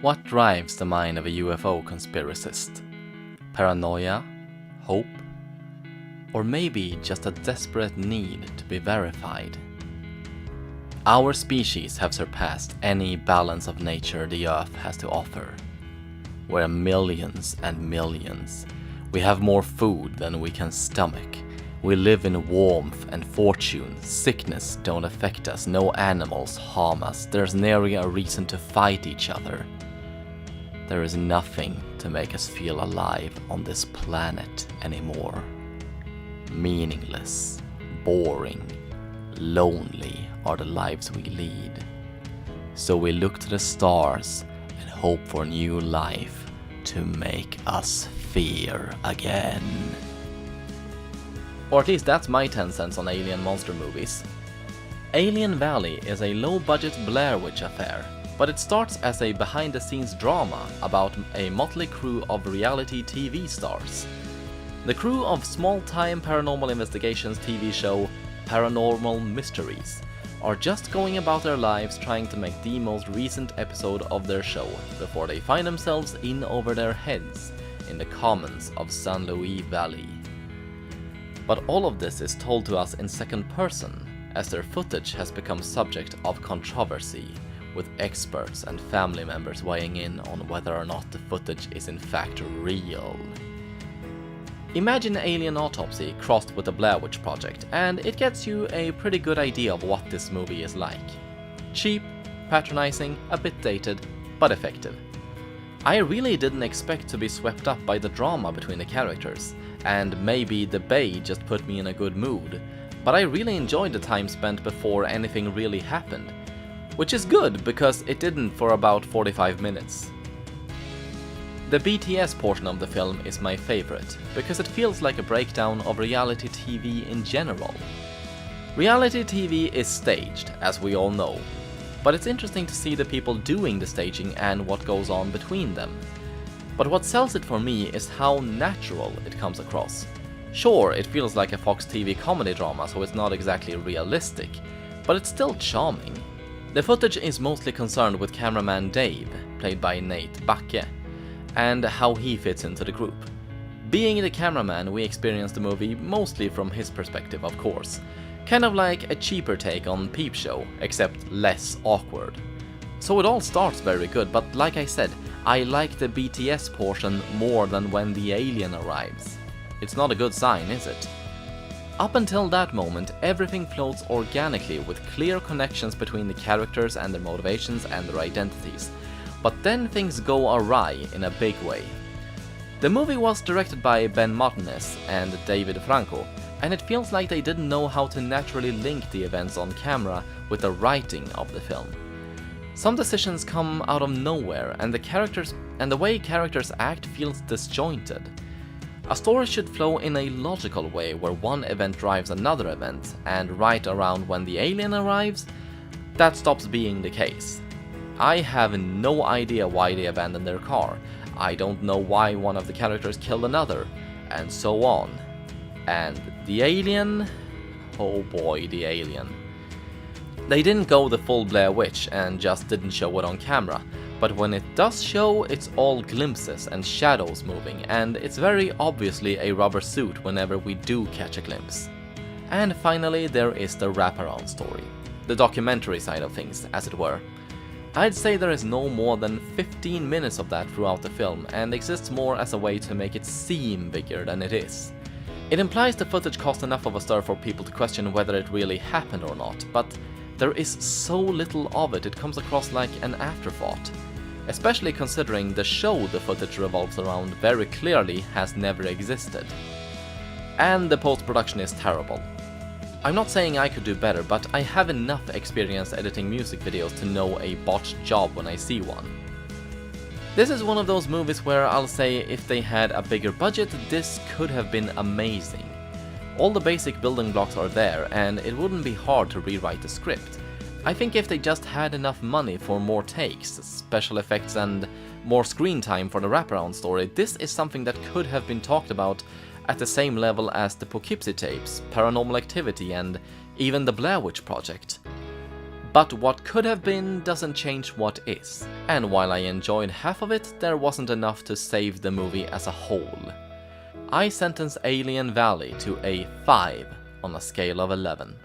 What drives the mind of a UFO conspiracist? Paranoia? Hope? Or maybe just a desperate need to be verified? Our species have surpassed any balance of nature the Earth has to offer. We're millions and millions. We have more food than we can stomach. We live in warmth and fortune. Sickness don't affect us. No animals harm us. There's nary a reason to fight each other. There is nothing to make us feel alive on this planet anymore. Meaningless, boring, lonely are the lives we lead. So we look to the stars and hope for new life to make us fear again. Or at least that's my 10 cents on alien monster movies. Alien Valley is a low-budget Blair Witch affair, but it starts as a behind-the-scenes drama about a motley crew of reality TV stars. The crew of small-time paranormal investigations TV show Paranormal Mysteries are just going about their lives trying to make the most recent episode of their show before they find themselves in over their heads in the commons of San Luis Valley. But all of this is told to us in second person, as their footage has become subject of controversy, with experts and family members weighing in on whether or not the footage is in fact real. Imagine Alien Autopsy crossed with the Blair Witch Project, and it gets you a pretty good idea of what this movie is like. Cheap, patronizing, a bit dated, but effective. I really didn't expect to be swept up by the drama between the characters, and maybe the Bay just put me in a good mood, but I really enjoyed the time spent before anything really happened, which is good because it didn't for about 45 minutes. The BTS portion of the film is my favorite, because it feels like a breakdown of reality TV in general. Reality TV is staged, as we all know, but it's interesting to see the people doing the staging and what goes on between them. But what sells it for me is how natural it comes across. Sure, it feels like a Fox TV comedy drama, so it's not exactly realistic, but it's still charming. The footage is mostly concerned with cameraman Dave, played by Nate Backe, and how he fits into the group. Being the cameraman, we experience the movie mostly from his perspective, of course. Kind of like a cheaper take on Peep Show, except less awkward. So it all starts very good, but like I said, I like the BTS portion more than when the alien arrives. It's not a good sign, is it? Up until that moment, everything floats organically with clear connections between the characters and their motivations and their identities. But then things go awry in a big way. The movie was directed by Ben Martinez and David Franco, and it feels like they didn't know how to naturally link the events on camera with the writing of the film. Some decisions come out of nowhere, and the way characters act feels disjointed. A story should flow in a logical way where one event drives another event, and right around when the alien arrives, that stops being the case. I have no idea why they abandoned their car, I don't know why one of the characters killed another, and so on. And the alien? Oh boy, the alien. They didn't go the full Blair Witch and just didn't show it on camera, but when it does show, it's all glimpses and shadows moving, and it's very obviously a rubber suit whenever we do catch a glimpse. And finally, there is the wraparound story, the documentary side of things, as it were. I'd say there is no more than 15 minutes of that throughout the film, and exists more as a way to make it seem bigger than it is. It implies the footage caused enough of a stir for people to question whether it really happened or not, but there is so little of it, it comes across like an afterthought. Especially considering the show the footage revolves around very clearly has never existed. And the post-production is terrible. I'm not saying I could do better, but I have enough experience editing music videos to know a botched job when I see one. This is one of those movies where I'll say if they had a bigger budget, this could have been amazing. All the basic building blocks are there, and it wouldn't be hard to rewrite the script. I think if they just had enough money for more takes, special effects and more screen time for the wraparound story, this is something that could have been talked about at the same level as the Poughkeepsie tapes, Paranormal Activity and even the Blair Witch Project. But what could have been doesn't change what is. And while I enjoyed half of it, there wasn't enough to save the movie as a whole. I sentence Alien Valley to a 5 on a scale of 11.